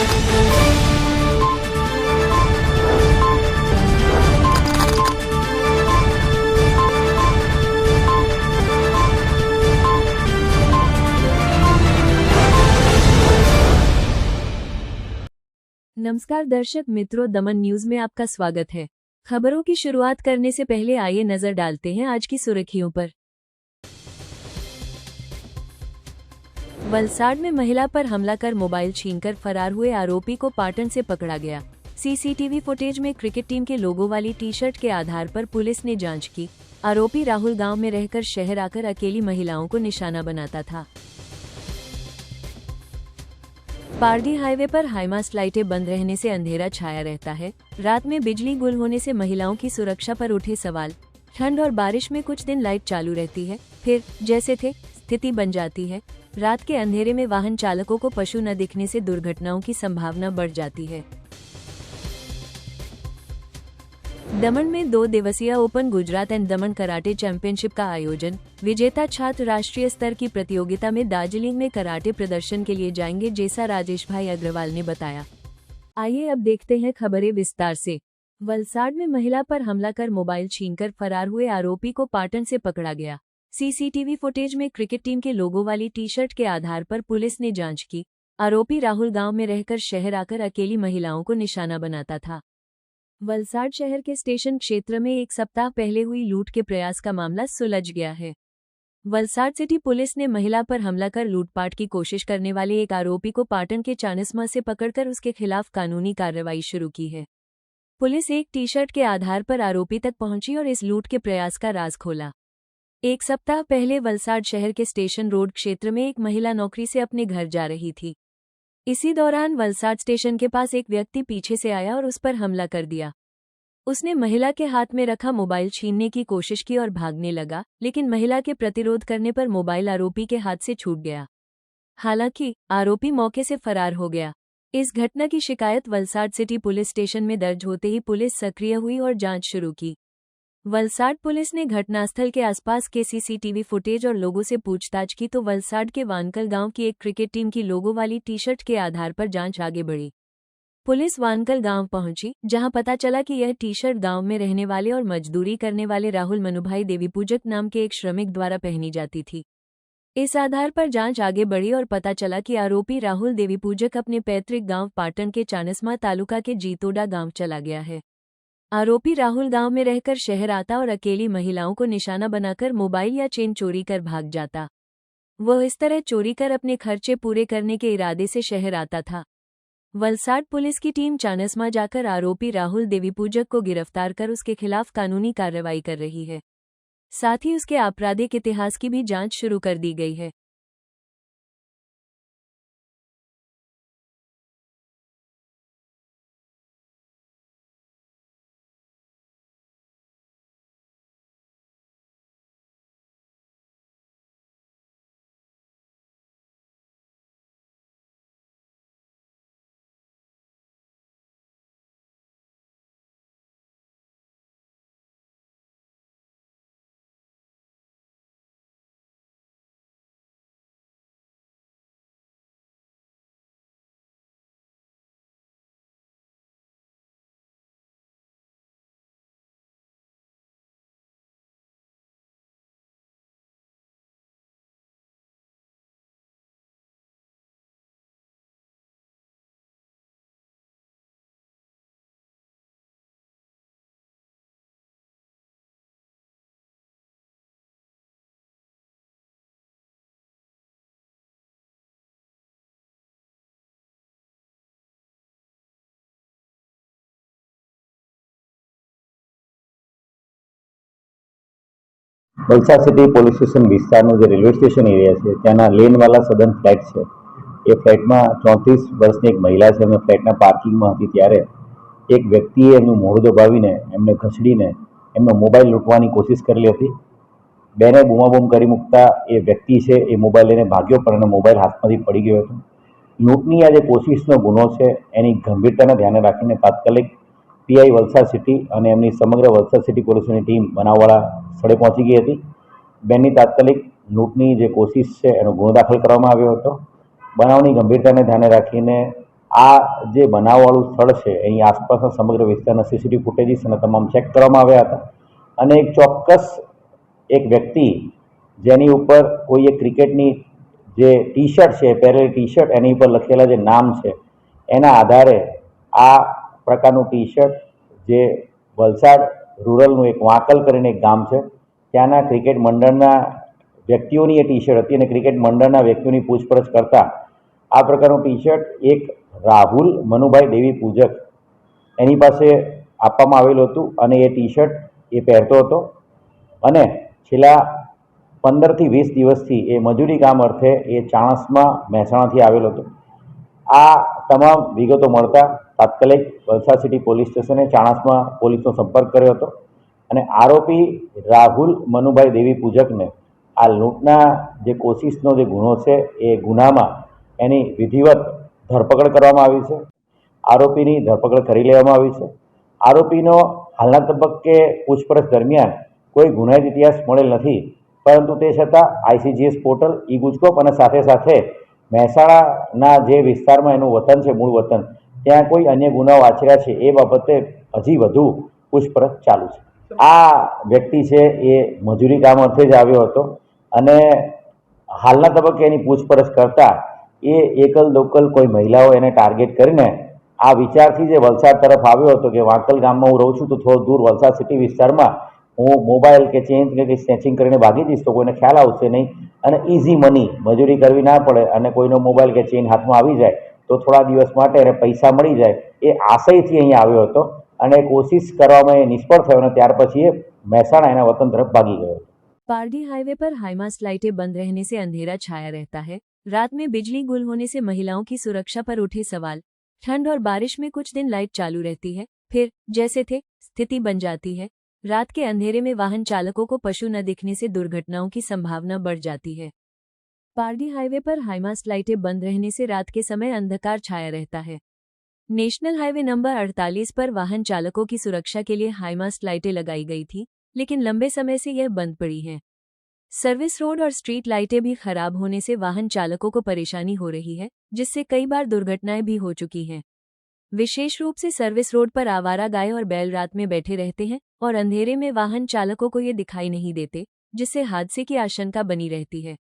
नमस्कार दर्शक मित्रों, दमन न्यूज में आपका स्वागत है। खबरों की शुरुआत करने से पहले आइए नजर डालते हैं आज की सुर्खियों पर। वलसाड में महिला पर हमला कर मोबाइल छीनकर फरार हुए आरोपी को पाटन से पकड़ा गया। सीसीटीवी फुटेज में क्रिकेट टीम के लोगो वाली टी शर्ट के आधार पर पुलिस ने जांच की। आरोपी राहुल गांव में रहकर शहर आकर अकेली महिलाओं को निशाना बनाता था। पारडी हाईवे पर हाईमास्ट लाइटें बंद रहने से अंधेरा छाया रहता है। रात में बिजली गुल होने से महिलाओं की सुरक्षा पर उठे सवाल। ठंड और बारिश में कुछ दिन लाइट चालू रहती है, फिर जैसे थे स्थिति बन जाती है। रात के अंधेरे में वाहन चालकों को पशु न दिखने से दुर्घटनाओं की संभावना बढ़ जाती है। दमन में 2 दिवसीय open Gujarat and Daman karate championship का आयोजन। विजेता छात्र राष्ट्रीय स्तर की प्रतियोगिता में दार्जिलिंग में कराटे प्रदर्शन के लिए जाएंगे, जैसा राजेश भाई अग्रवाल ने बताया। आइए अब देखते हैं खबरें विस्तार से। वलसाड में महिला पर हमला कर मोबाइल छीनकर फरार हुए आरोपी को पाटन से पकड़ा गया। सीसीटीवी फुटेज में क्रिकेट टीम के लोगो वाली टी शर्ट के आधार पर पुलिस ने जांच की। आरोपी राहुल गांव में रहकर शहर आकर अकेली महिलाओं को निशाना बनाता था। वलसाड शहर के स्टेशन क्षेत्र में एक सप्ताह पहले हुई लूट के प्रयास का मामला सुलझ गया है। वलसाड सिटी पुलिस ने महिला पर हमला कर लूटपाट की कोशिश करने वाले एक आरोपी को पाटन के चानस्मा से पकड़कर उसके खिलाफ कानूनी कार्रवाई शुरू की है। पुलिस एक टी शर्ट के आधार पर आरोपी तक पहुंची और इस लूट के प्रयास का राज खोला। एक सप्ताह पहले वलसाड शहर के स्टेशन रोड क्षेत्र में एक महिला नौकरी से अपने घर जा रही थी। इसी दौरान वलसाड स्टेशन के पास एक व्यक्ति पीछे से आया और उस पर हमला कर दिया। उसने महिला के हाथ में रखा मोबाइल छीनने की कोशिश की और भागने लगा, लेकिन महिला के प्रतिरोध करने पर मोबाइल आरोपी के हाथ से छूट गया। हालांकि आरोपी मौके से फरार हो गया। इस घटना की शिकायत वलसाड सिटी पुलिस स्टेशन में दर्ज होते ही पुलिस सक्रिय हुई और जांच शुरू की। वलसाड पुलिस ने घटनास्थल के आसपास के सीसीटीवी फुटेज और लोगों से पूछताछ की तो वलसाड के वानकल गांव की एक क्रिकेट टीम की लोगो वाली टी शर्ट के आधार पर जांच आगे बढ़ी। पुलिस वानकल गांव पहुंची, जहां पता चला कि यह टी शर्ट गांव में रहने वाले और मजदूरी करने वाले राहुल मनुभाई देवीपूजक नाम के एक श्रमिक द्वारा पहनी जाती थी। इस आधार पर जांच आगे बढ़ी और पता चला कि आरोपी राहुल देवीपूजक अपने पैतृक गांव पाटन के चानस्मा तालुका के जीतोडा गांव चला गया है। आरोपी राहुल गांव में रहकर शहर आता और अकेली महिलाओं को निशाना बनाकर मोबाइल या चेन चोरी कर भाग जाता। वह इस तरह चोरी कर अपने खर्चे पूरे करने के इरादे से शहर आता था। वलसाड पुलिस की टीम चानस्मा जाकर आरोपी राहुल देवीपूजक को गिरफ्तार कर उसके खिलाफ कानूनी कार्रवाई कर रही है। साथ ही उसके आपराधिक इतिहास की भी जांच शुरू कर दी गई है। વલસાડ સિટી પોલીસ સ્ટેશન વિસ્તારનું જે રેલવે સ્ટેશન એરિયા છે ત્યાંના લેનવાળા સદન ફ્લેટ છે એ ફ્લેટમાં 34 વર્ષની એક મહિલા છે એમને ફ્લેટના પાર્કિંગમાં હતી ત્યારે એક વ્યક્તિએ એમનું મોઢું દબાવીને એમને ઘસડીને એમનો મોબાઈલ લૂંટવાની કોશિશ કરેલી હતી। બેને બૂમાબૂમ કરી મૂકતા એ વ્યક્તિ છે એ મોબાઈલ લઈને ભાગ્યો પણ એનો મોબાઈલ હાથમાંથી પડી ગયો હતો। લૂંટની આ જે કોશિશનો ગુનો છે એની ગંભીરતાને ધ્યાને રાખીને તાત્કાલિક પીઆઈ વલસાડ સિટી અને એમની સમગ્ર વલસાડ સિટી પોલીસની ટીમ બનાવવાળા સ્થળે પહોંચી ગઈ હતી। બેનની તાત્કાલિક લૂંટની જે કોશિશ છે એનો ગુનો દાખલ કરવામાં આવ્યો હતો। બનાવની ગંભીરતાને ધ્યાને રાખીને આ જે બનાવવાળું સ્થળ છે અહીં આસપાસના સમગ્ર વિસ્તારના સીસીટીવી ફૂટેજીસ અને તમામ ચેક કરવામાં આવ્યા હતા અને એક ચોક્કસ એક વ્યક્તિ જેની ઉપર કોઈ એક ક્રિકેટની જે ટી શર્ટ છે પહેરેલી ટી શર્ટ એની ઉપર લખેલા જે નામ છે એના આધારે આ પ્રકારનું ટી શર્ટ જે વલસાડ રૂરલનું એક વાંકલ કરીને એક ગામ છે ત્યાંના ક્રિકેટ મંડળના વ્યક્તિઓની એ ટી શર્ટ હતી અને ક્રિકેટ મંડળના વ્યક્તિઓની પૂછપરછ કરતા આ પ્રકારનું ટી શર્ટ એક રાહુલ મનુભાઈ દેવી પૂજક એની પાસે આપવામાં આવેલું હતું અને એ ટી શર્ટ એ પહેરતો હતો અને છેલ્લા 15 થી 20 દિવસથી એ મજૂરી કામ અર્થે એ ચાણસ્મા મહેસાણાથી આવેલો હતો. આ તમામ વિગતો મળતા તાત્કાલિક વલસાડ સિટી પોલીસ સ્ટેશને ચાણસ્મા પોલીસનો સંપર્ક કર્યો હતો અને આરોપી રાહુલ મનુભાઈ દેવી પૂજકને આ લૂંટના જે કોશિશનો જે ગુનો છે એ ગુનામાં એની વિધિવત ધરપકડ કરવામાં આવી છે. આરોપીની ધરપકડ કરી લેવામાં આવી છે. આરોપીનો હાલના તબક્કે પૂછપરછ દરમિયાન કોઈ ગુનાહિત ઇતિહાસ મળેલ નથી, પરંતુ તે છતાં આઈસીજીએસ પોર્ટલ ઈ ગુજકોપ અને સાથે સાથે મહેસાણાના જે વિસ્તારમાં એનું વતન છે મૂળ વતન ત્યાં કોઈ અન્ય ગુનાઓ આચર્યા છે એ બાબતે હજી વધુ પૂછપરછ ચાલુ છે. આ વ્યક્તિ છે એ મજૂરી કામ અર્થે જ આવ્યો હતો અને હાલના તબક્કે એની પૂછપરછ કરતા એ એકલ દોકલ કોઈ મહિલાઓ એને ટાર્ગેટ કરીને આ વિચારથી જે વલસાડ તરફ આવ્યો હતો કે વાંકલ ગામમાં હું રહું છું તો થોડું દૂર વલસાડ સિટી વિસ્તારમાં હું મોબાઈલ કે ચેન કે કંઈ સ્નેચિંગ કરીને ભાગી જઈશ તો કોઈને ખ્યાલ આવશે નહીં અને ઇઝી મની મજૂરી કરવી ના પડે અને કોઈનો મોબાઈલ કે ચેન હાથમાં આવી જાય તો થોડા દિવસ માટે એને પૈસા મળી જાય એ આશયથી અહીંયા આવ્યો હતો અને કોશિશ કરવામાં એ નિષ્ફળ થયો અને ત્યાર પછી એ મહેસાણા એના वतन तरफ भागी गए। पारडी हाईवे पर हाईमास्ट लाइटें बंद रहने से अंधेरा छाया रहता है। रात में बिजली गुल होने से महिलाओं की सुरक्षा पर उठे सवाल। ठंड और बारिश में कुछ दिन लाइट चालू रहती है, फिर जैसे थे स्थिति बन जाती है। रात के अंधेरे में वाहन चालकों को पशु न दिखने से दुर्घटनाओं की संभावना बढ़ जाती है। पारडी हाईवे पर हाईमास्ट लाइटें बंद रहने से रात के समय अंधकार छाया रहता है। नेशनल हाईवे नंबर 48 पर वाहन चालकों की सुरक्षा के लिए हाईमास्ट लाइटें लगाई गई थी, लेकिन लंबे समय से यह बंद पड़ी हैं। सर्विस रोड और स्ट्रीट लाइटें भी खराब होने से वाहन चालकों को परेशानी हो रही है, जिससे कई बार दुर्घटनाएं भी हो चुकी हैं। विशेष रूप से सर्विस रोड पर आवारा गाय और बैल रात में बैठे रहते हैं और अंधेरे में वाहन चालकों को ये दिखाई नहीं देते, जिससे हादसे की आशंका बनी रहती है।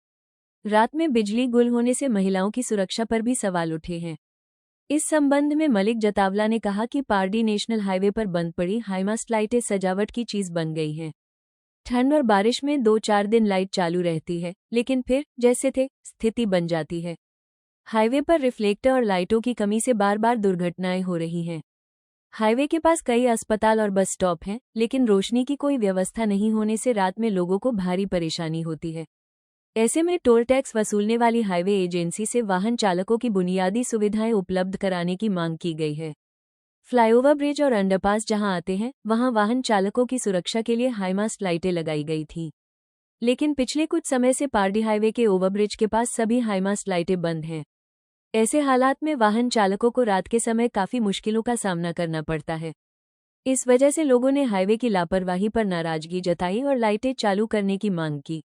रात में बिजली गुल होने से महिलाओं की सुरक्षा पर भी सवाल उठे हैं। इस संबंध में मलिक जतावला ने कहा कि पारडी नेशनल हाईवे पर बंद पड़ी हाईमास्ट लाइटें सजावट की चीज बन गई हैं। ठंड और बारिश में 2-4 दिन लाइट चालू रहती है, लेकिन फिर जैसे थे स्थिति बन जाती है। हाईवे पर रिफ्लेक्टर और लाइटों की कमी से बार बार दुर्घटनाएं हो रही हैं। हाईवे के पास कई अस्पताल और बस स्टॉप हैं, लेकिन रोशनी की कोई व्यवस्था नहीं होने से रात में लोगों को भारी परेशानी होती है। ऐसे में टोल टैक्स वसूलने वाली हाईवे एजेंसी से वाहन चालकों की बुनियादी सुविधाएं उपलब्ध कराने की मांग की गई है। फ्लाईओवर ब्रिज और अंडरपास जहां आते हैं, वहां वाहन चालकों की सुरक्षा के लिए हाईमास्ट लाइटें लगाई गई थीं। लेकिन पिछले कुछ समय से पारडी हाईवे के ओवरब्रिज के पास सभी हाईमास्ट लाइटें बंद हैं। ऐसे हालात में वाहन चालकों को रात के समय काफी मुश्किलों का सामना करना पड़ता है। इस वजह से लोगों ने हाईवे की लापरवाही पर नाराजगी जताई और लाइटें चालू करने की मांग की।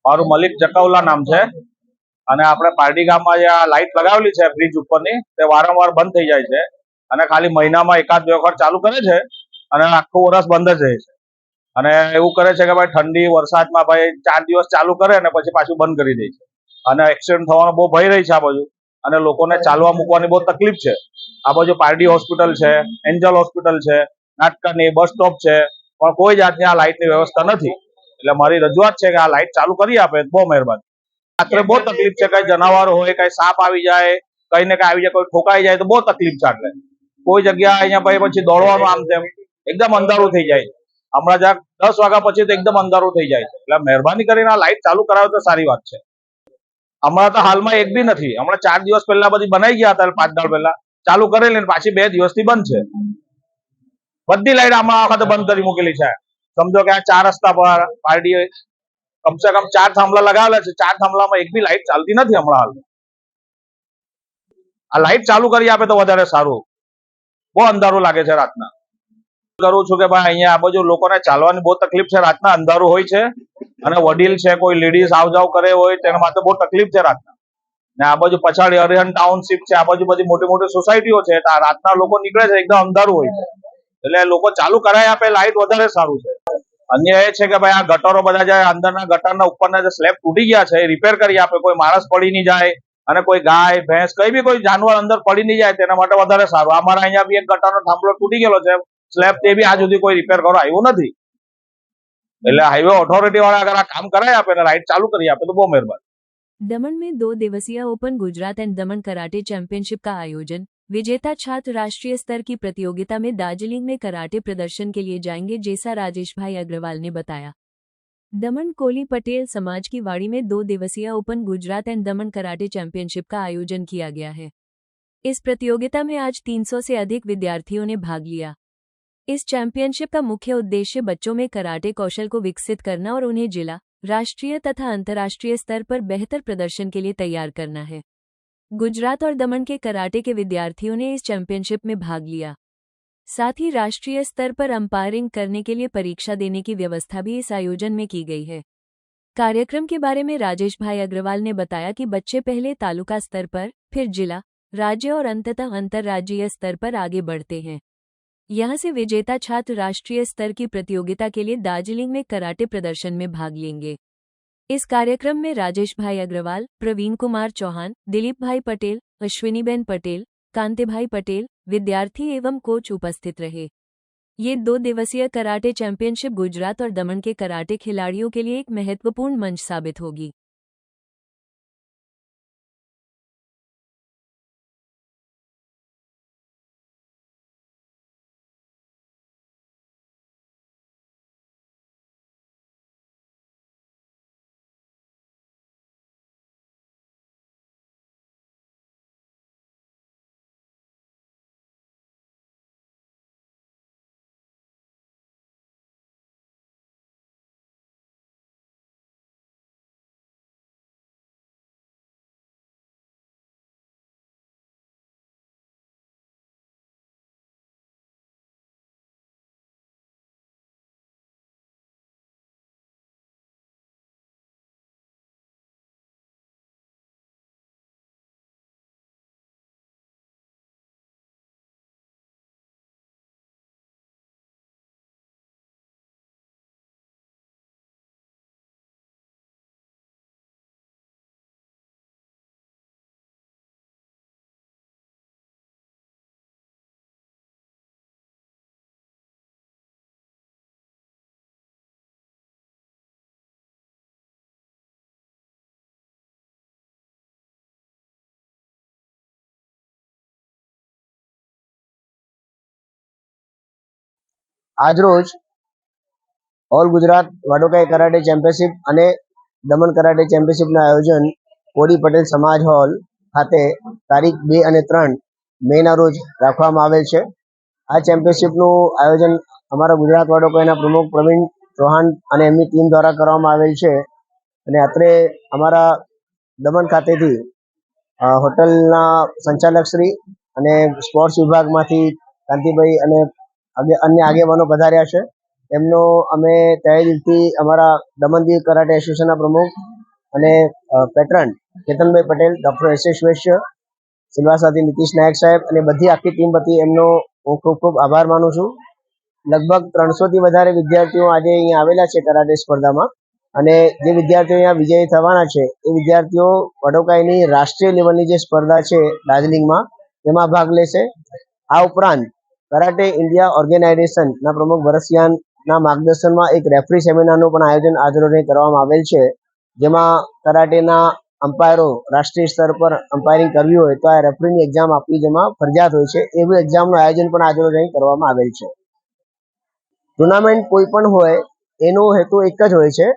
મારું મલિક જકાઉલા નામ છે અને આપણે પારડી ગામમાં જે આ લાઇટ લગાવેલી છે બ્રિજ ઉપરની તે વારંવાર બંધ થઈ જાય છે અને ખાલી મહિનામાં એકાદ બે વખત ચાલુ કરે છે અને આખું વર્ષ બંધ જ રહે છે અને એવું કરે છે કે ભાઈ ઠંડી વરસાદમાં ભાઈ 4 દિવસ ચાલુ કરે અને પછી પાછું બંધ કરી દે છે અને એક્સિડન્ટ થવાનો બહુ ભય રહી છે આ બાજુ અને લોકોને ચાલવા મૂકવાની બહુ તકલીફ છે। આ બાજુ પારડી હોસ્પિટલ છે, એન્જલ હોસ્પિટલ છે, નાટકાની બસ સ્ટોપ છે, પણ કોઈ જાતની આ લાઇટની વ્યવસ્થા નથી એટલે મારી રજૂઆત છે કે આ લાઇટ ચાલુ કરી આપે બહુ મહેરબાની. રાત્રે બહુ તકલીફ છે, કઈ જનાવર હોય, કઈ સાપ આવી જાય, કઈ ને કઈ આવી જાય, કોઈ ઠોકાઈ જાય તો બહુ તકલીફ છે. એટલે કોઈ જગ્યા અહીંયા ભાઈ પછી દોડવાનું આમ તેમ એકદમ અંધારું થઈ જાય. હમણાં જ્યાં 10 વાગ્યા પછી તો એકદમ અંધારું થઈ જાય છે. એટલે મહેરબાની કરીને આ લાઇટ ચાલુ કરાવે તો સારી વાત છે. હમણાં તો હાલમાં એક બી નથી. હમણાં 4 દિવસ પહેલા બધી બનાવી ગયા હતા, 5 દાડ પહેલા ચાલુ કરેલી ને પાછી 2 દિવસથી બંધ છે. બધી લાઈટ આમાં વખતે બંધ કરી મૂકેલી છે. સમજો કે આ 4 રસ્તા પર પાર્ટી કમસે કમ 4 થાંભલા લગાવેલા છે. 4 થાંભલામાં એક બી લાઈટ ચાલતી નથી હમણાં હાલ. આ લાઈટ ચાલુ કરી આપે તો વધારે સારું. બહુ અંધારું લાગે છે રાતના. કરું છું કે ભાઈ અહીંયા આ બાજુ લોકોને ચાલવાની બહુ તકલીફ છે. રાતના અંધારું હોય છે અને વડીલ છે, કોઈ લેડીઝ આવ જાવ કરે હોય તેના માટે બહુ તકલીફ છે રાતના. ને આ બાજુ પછાડી અરિહંત ટાઉનશીપ છે, આ બાજુ બધી મોટી મોટી સોસાયટીઓ છે. રાતના લોકો નીકળે છે એકદમ અંધારું હોય છે. એટલે લોકો ચાલુ કરાવી આપે લાઈટ વધારે સારું છે. અન્ય એ છે કે ભાઈ આ ગટરો બધા જે અંદરના ગટરના ઉપરના જે સ્લેબ તૂટી ગયા છે એ રિપેર કરી આપે. કોઈ માણસ પડી નહીં જાય અને કોઈ ગાય ભેંસ કઈ બી કોઈ જાનવર અંદર પડી નહીં જાય તેના માટે વધારે સારું. અમારા અહીંયા બી એક ગટરનો થાંભલો તૂટી ગયેલો છે સ્લેબ, તે બી આજ સુધી કોઈ રિપેર કરવા આવ્યું નથી. એટલે હાઈવે ઓથોરિટી વાળા अगर આ કામ કરાવી આપે ને લાइट चालू કરી આપે तो बहुत मेहरबानी। दमन में 2 दिवसीय open Gujarat and Daman karate championship का आयोजन। विजेता छात्र राष्ट्रीय स्तर की प्रतियोगिता में दार्जिलिंग में कराटे प्रदर्शन के लिए जाएंगे, जैसा राजेश भाई अग्रवाल ने बताया। दमन कोली पटेल समाज की वाड़ी में 2 दिवसीय open Gujarat and Daman karate championship का आयोजन किया गया है। इस प्रतियोगिता में आज 300 से अधिक विद्यार्थियों ने भाग लिया। इस चैंपियनशिप का मुख्य उद्देश्य बच्चों में कराटे कौशल को विकसित करना और उन्हें जिला, राष्ट्रीय तथा अंतर्राष्ट्रीय स्तर पर बेहतर प्रदर्शन के लिए तैयार करना है। गुजरात और दमन के कराटे के विद्यार्थियों ने इस चैंपियनशिप में भाग लिया। साथ ही राष्ट्रीय स्तर पर अंपायरिंग करने के लिए परीक्षा देने की व्यवस्था भी इस आयोजन में की गई है। कार्यक्रम के बारे में राजेश भाई अग्रवाल ने बताया कि बच्चे पहले तालुका स्तर पर, फिर जिला, राज्य और अंततः अंतर्राज्यीय स्तर पर आगे बढ़ते हैं। यहां से विजेता छात्र राष्ट्रीय स्तर की प्रतियोगिता के लिए दार्जिलिंग में कराटे प्रदर्शन में भाग लेंगे। इस कार्यक्रम में राजेश भाई अग्रवाल, प्रवीण कुमार चौहान, दिलीप भाई पटेल, अश्विनीबेन पटेल, कांते भाई पटेल, विद्यार्थी एवं कोच उपस्थित रहे। ये 2 दिवसीय कराटे चैंपियनशिप गुजरात और दमन के कराटे खिलाड़ियों के लिए एक महत्वपूर्ण मंच साबित होगी। આજરોજ ઓલ ગુજરાત વાડોકાઈ કરાટે ચેમ્પિયનશિપ અને દમન કરાટે ચેમ્પિયનશિપનું આયોજન કોડી પટેલ સમાજ હોલ ખાતે તારીખ 2 અને 3 મેના રોજ રાખવામાં આવેલ છે। આ ચેમ્પિયનશિપનું આયોજન અમારા ગુજરાત વાડોકાઈના પ્રમુખ પ્રવીણ ચૌહાણ અને એમની ટીમ દ્વારા કરવામાં આવેલ છે અને અત્રે અમારા દમન ખાતેથી હોટલના સંચાલક શ્રી અને સ્પોર્ટ્સ વિભાગમાંથી કાંતિભાઈ અને अन्य આગેવાનો પધાર્યા છે। એમનો અમે તહે દિલથી અમારા દમન દીવ કરાટે એસોસિએશનના પ્રમુખ અને પેટ્રન કેતનભાઈ પટેલ, ડૉક્ટર એસ.એસ. વૈશ્ય, સિલવાસાથી નીતિશ નાયક સાહેબ અને બધી આખી ટીમ વતી એમનો હું ખૂબ ખૂબ આભાર માનું છું। લગભગ 300થી વધારે વિદ્યાર્થીઓ આજે અહીંયા આવેલા છે કરાટે સ્પર્ધામાં અને જે વિદ્યાર્થીઓ અહીંયા વિજયી થવાના છે એ વિદ્યાર્થીઓ વડોકાઈની રાષ્ટ્રીય લેવલની જે સ્પર્ધા છે દાર્જિલિંગમાં તેમાં ભાગ લેશે। આ ઉપરાંત कराटे इंडिया ऑर्गेनाइजेशन ना प्रमुख भरसियान ના માર્ગદર્શનમાં એક રેફરી સેમિનારનું પણ આયોજન આજરોજ કરવામાં આવેલ છે, જેમાં કરાટેના અમ્પાયરો રાષ્ટ્રીય સ્તર પર અમ્પાયરિંગ કરવી હોય તો આ રેફરીની એક્ઝામ આપવી જેમાં ફરજિયાત હોય છે, એવું એક્ઝામનું આયોજન પણ આજરોજ અહીં કરવામાં આવેલ છે. ટુર્નામેન્ટ કોઈ પણ હોય એનો હેતુ એક જ હોય છે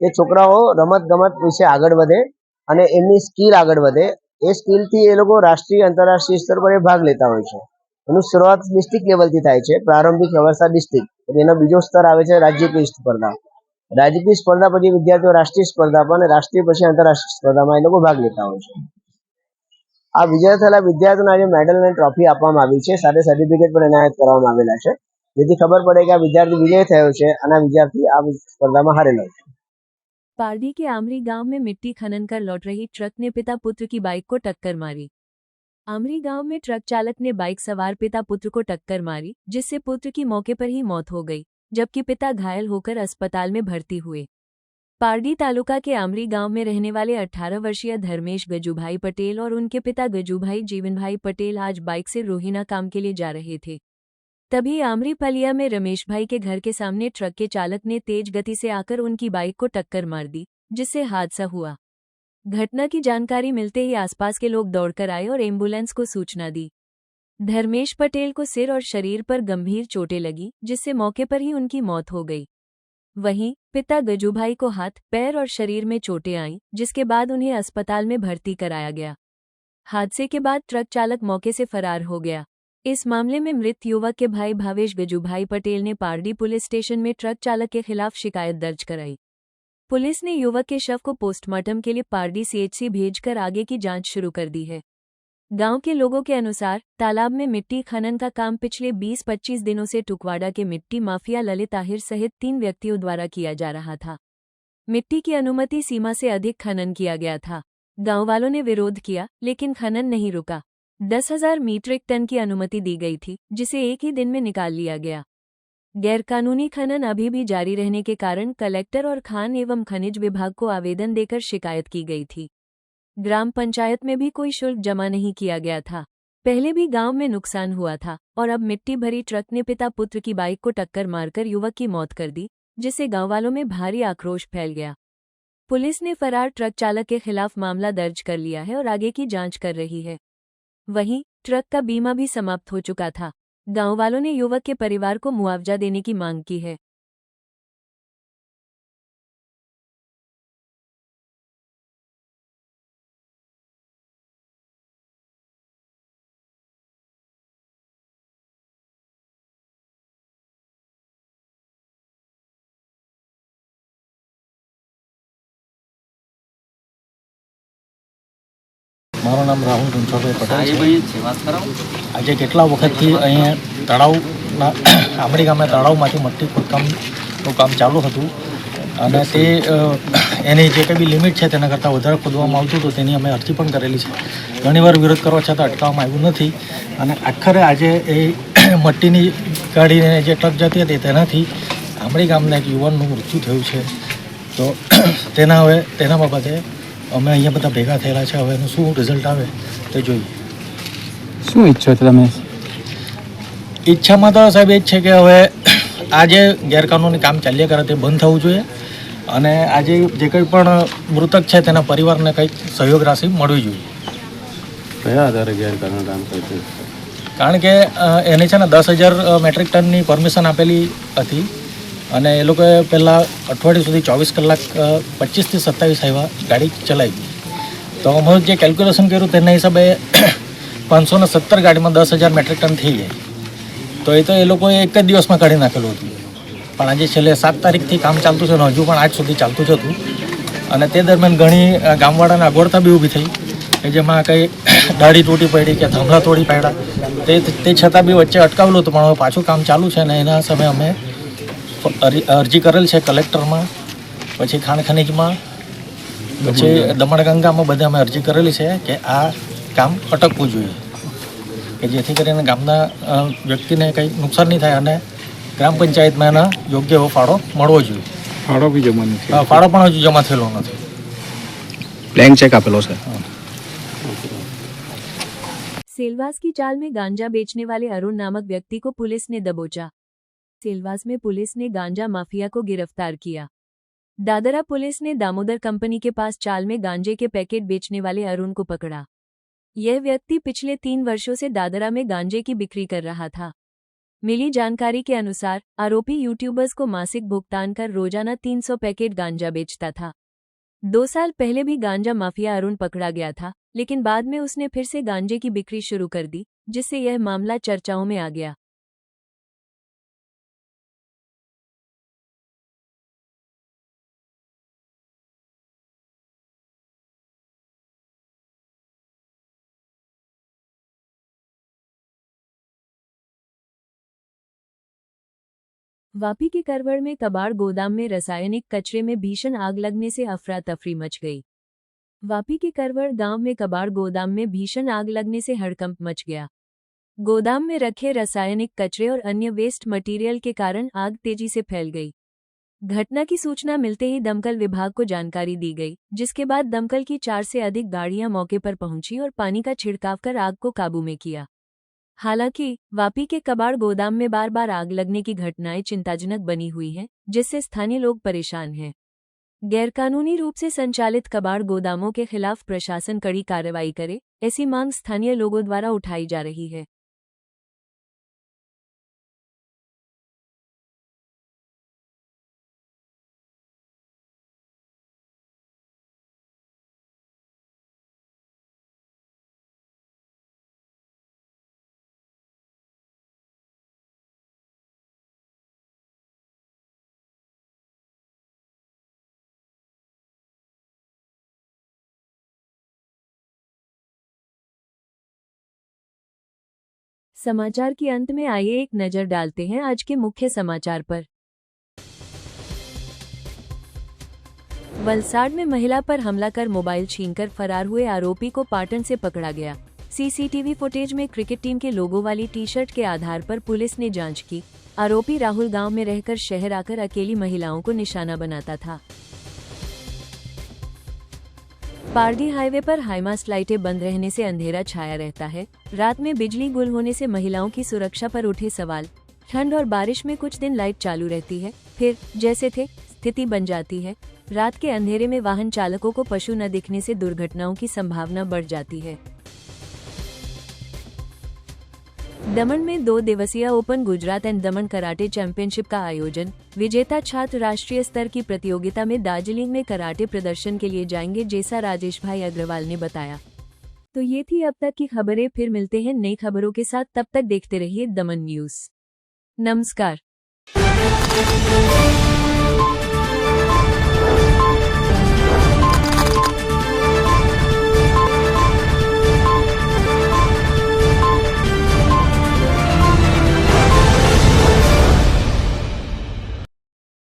કે છોકરાઓ રમત ગમત વિશે આગળ વધે અને એમની સ્કિલ આગળ વધે. એ સ્કિલથી એ લોકો રાષ્ટ્રીય આંતરરાષ્ટ્રીય સ્તર પર ભાગ લેતા હોય છે. એનું શરૂઆત ડિસ્ટ્રિક્ટ લેવલથી થાય છે, પ્રારંભિક અવસ્થા ડિસ્ટ્રિક્ટ, એનો બીજો સ્તર આવે છે રાજ્યકીય સ્પર્ધા. રાજ્યકીય સ્પર્ધા પછી વિદ્યાર્થીઓ રાષ્ટ્રીય સ્પર્ધા પર અને રાષ્ટ્રીય પછી આંતરરાષ્ટ્રીય સ્પર્ધામાં એ લોકો ભાગ લેતા હોય છે. આ વિજય થયેલા વિદ્યાર્થીઓને આજે મેડલ અને ટ્રોફી આપવામાં આવી છે, સાથે સર્ટિફિકેટ પણ એનાયત કરવામાં આવેલા છે, જેથી ખબર પડે કે આ વિદ્યાર્થી વિજય થયો છે અને આ વિદ્યાર્થી આ સ્पर्धा हारेलो है। पारडी के आमरी गांव में मिट्टी खनन कर लौट रही ट्रक ने पिता पुत्र की बाइक को टक्कर मारी। आमरी गांव में ट्रक चालक ने बाइक सवार पिता पुत्र को टक्कर मारी, जिससे पुत्र की मौके पर ही मौत हो गई, जबकि पिता घायल होकर अस्पताल में भर्ती हुए। पारडी तालुका के आमरी गांव में रहने वाले 18 वर्षीय धर्मेश गजूभाई पटेल और उनके पिता गजूभाई जीवनभाई पटेल आज बाइक से रोहिना काम के लिए जा रहे थे। तभी आमरी पलिया में रमेश भाई के घर के सामने ट्रक के चालक ने तेज गति से आकर उनकी बाइक को टक्कर मार दी, जिससे हादसा हुआ। घटना की जानकारी मिलते ही आसपास के लोग दौड़कर आए और एम्बुलेंस को सूचना दी। धर्मेश पटेल को सिर और शरीर पर गंभीर चोटें लगी, जिससे मौके पर ही उनकी मौत हो गई। वहीं पिता गजूभाई को हाथ, पैर और शरीर में चोटें आईं, जिसके बाद उन्हें अस्पताल में भर्ती कराया गया। हादसे के बाद ट्रक चालक मौके से फरार हो गया। इस मामले में मृत युवक के भाई भावेश गजूभाई पटेल ने पारडी पुलिस स्टेशन में ट्रक चालक के खिलाफ शिकायत दर्ज कराई। पुलिस ने युवक के शव को पोस्टमार्टम के लिए पारडी सीएचसी भेजकर आगे की जांच शुरू कर दी है। गांव के लोगों के अनुसार तालाब में मिट्टी खनन का काम पिछले 20-25 दिनों से टुकवाड़ा के मिट्टी माफिया ललित आहिर सहित 3 व्यक्तियों द्वारा किया जा रहा था। मिट्टी की अनुमति सीमा से अधिक खनन किया गया था। गांव वालों ने विरोध किया, लेकिन खनन नहीं रुका। 10,000 मीट्रिक टन की अनुमति दी गई थी, जिसे एक ही दिन में निकाल लिया गया। गैरकानूनी खनन अभी भी जारी रहने के कारण कलेक्टर और खान एवं खनिज विभाग को आवेदन देकर शिकायत की गई थी। ग्राम पंचायत में भी कोई शुल्क जमा नहीं किया गया था। पहले भी गांव में नुकसान हुआ था और अब मिट्टी भरी ट्रक ने पिता पुत्र की बाइक को टक्कर मारकर युवक की मौत कर दी, जिससे गांव वालों में भारी आक्रोश फैल गया। पुलिस ने फरार ट्रक चालक के खिलाफ मामला दर्ज कर लिया है और आगे की जांच कर रही है। वहीं ट्रक का बीमा भी समाप्त हो चुका था। गांव वालों ने युवक के परिवार को मुआवजा देने की मांग की है। મારું નામ રાહુલ રણછોડભાઈ પટેલ છે। આજે કેટલા વખતથી અહીંયા તળાવના આમરી ગામના તળાવમાંથી મટ્ટી ખોદકામનું કામ ચાલુ હતું અને તે એની જે કંઈ બી લિમિટ છે તેના કરતાં વધારે ખોદવામાં આવતું હતું, તેની અમે અરજી પણ કરેલી છે। ઘણીવાર વિરોધ કરવા છતાં અટકાવવામાં આવ્યું નથી અને આખરે આજે એ મટ્ટીની ગાડીને જે ટ્રક જતી હતી તેનાથી આમરી ગામના એક યુવાનનું મૃત્યુ થયું છે। તો તેના બાબતે અમે અહીંયા બધા ભેગા થયેલા છે। હવે એનું શું રિઝલ્ટ આવે તે જોઈએ। શું ઈચ્છો છો તમે? ઈચ્છામાં તો સાહેબ એ જ છે કે હવે આ જે ગેરકાનૂની કામ ચાલ્યા કરે તે બંધ થવું જોઈએ અને આજે જે કંઈ પણ મૃતક છે તેના પરિવારને કંઈક સહયોગ રાશિ મળવી જોઈએ। કયા આધારે ગેરકાનૂની કામ કરતું? કારણ કે એને છે ને 10,000 મેટ્રિક ટનની પરમિશન આપેલી હતી અને એ લોકોએ પહેલાં અઠવાડિયું સુધી 24 કલાક 25 થી 27 આવ્યા ગાડી ચલાવી। તો અમે જે કેલ્ક્યુલેશન કર્યું તેના હિસાબે 517 ગાડીમાં 10,000 મેટ્રિક ટન થઈ જાય। તો એ તો એ લોકોએ એક જ દિવસમાં કાઢી નાખેલું હતું, પણ આજે છેલ્લે 7 તારીખથી કામ ચાલતું છે અને હજુ પણ આજ સુધી ચાલતું જ હતું અને તે દરમિયાન ઘણી ગામવાળાને અગવડતા બી ઊભી થઈ કે જેમાં કંઈ દાઢી તૂટી પડી કે થાંભલા તોડી પાડ્યા, તે છતાં બી વચ્ચે અટકાવેલું હતું, પણ હવે પાછું કામ ચાલુ છે અને એના સમયે અમે અરજી કરેલ છે કલેક્ટરમાં, પછી ખાણ ખનીજમાં, પછી દમણગંગામાં, બધે અમે અરજી કરેલી છે કે આ કામ અટકવું જોઈએ કે જેથી કરીને ગામના વ્યક્તિને કંઈ નુકસાન નહીં થાય અને ગ્રામ પંચાયતમાં એના યોગ્ય એવો ફાળો મળવો જોઈએ। ફાળો બી જમા નથી? ફાળો પણ હજુ જમા થયેલો નથી। બ્લેન્ક ચેક આપેલો છે। सेलवास की चाल में गांजा बेचने वाले अरुण नामक व्यक्ति को पुलिस ने दबोचा। सेलवास में पुलिस ने गांजा माफिया को गिरफ्तार किया। दादरा पुलिस ने दामोदर कंपनी के पास चाल में गांजे के पैकेट बेचने वाले अरुण को पकड़ा। यह व्यक्ति पिछले 3 वर्षों से दादरा में गांजे की बिक्री कर रहा था। मिली जानकारी के अनुसार आरोपी यूट्यूबर्स को मासिक भुगतान कर रोजाना 300 पैकेट गांजा बेचता था। 2 साल पहले भी गांजा माफिया अरुण पकड़ा गया था, लेकिन बाद में उसने फिर से गांजे की बिक्री शुरू कर दी, जिससे यह मामला चर्चाओं में आ गया। वापी के करवड़ में कबाड़ गोदाम में रासायनिक कचरे में भीषण आग लगने से अफरा तफरी मच गई। वापी के करवड़ गांव में कबाड़ गोदाम में भीषण आग लगने से हड़कंप मच गया। गोदाम में रखे रासायनिक कचरे और अन्य वेस्ट मटेरियल के कारण आग तेजी से फैल गई। घटना की सूचना मिलते ही दमकल विभाग को जानकारी दी गई, जिसके बाद दमकल की 4 से अधिक गाड़ियां मौके पर पहुंची और पानी का छिड़काव कर आग को काबू में किया। हालांकि वापी के कबाड़ गोदाम में बार बार आग लगने की घटनाएं चिंताजनक बनी हुई हैं, जिससे स्थानीय लोग परेशान हैं। गैरकानूनी रूप से संचालित कबाड़ गोदामों के खिलाफ प्रशासन कड़ी कार्रवाई करे, ऐसी मांग स्थानीय लोगों द्वारा उठाई जा रही है। समाचार के अंत में आइए एक नजर डालते हैं आज के मुख्य समाचार पर। वलसाड में महिला पर हमला कर मोबाइल छीनकर फरार हुए आरोपी को पाटन से पकड़ा गया। सीसीटीवी फुटेज में क्रिकेट टीम के लोगो वाली टी-शर्ट के आधार पर पुलिस ने जांच की। आरोपी राहुल गांव में रहकर शहर आकर अकेली महिलाओं को निशाना बनाता था। पारडी हाईवे पर हाईमास्ट लाइटें बंद रहने से अंधेरा छाया रहता है। रात में बिजली गुल होने से महिलाओं की सुरक्षा पर उठे सवाल। ठंड और बारिश में कुछ दिन लाइट चालू रहती है, फिर जैसे थे स्थिति बन जाती है। रात के अंधेरे में वाहन चालकों को पशु न दिखने से दुर्घटनाओं की संभावना बढ़ जाती है। दमन में 2 दिवसीय open Gujarat and Daman karate championship का आयोजन। विजेता छात्र राष्ट्रीय स्तर की प्रतियोगिता में दार्जिलिंग में कराटे प्रदर्शन के लिए जाएंगे, जैसा राजेश भाई अग्रवाल ने बताया। तो ये थी अब तक की खबरें, फिर मिलते हैं नई खबरों के साथ। तब तक देखते रहिए दमन न्यूज। नमस्कार।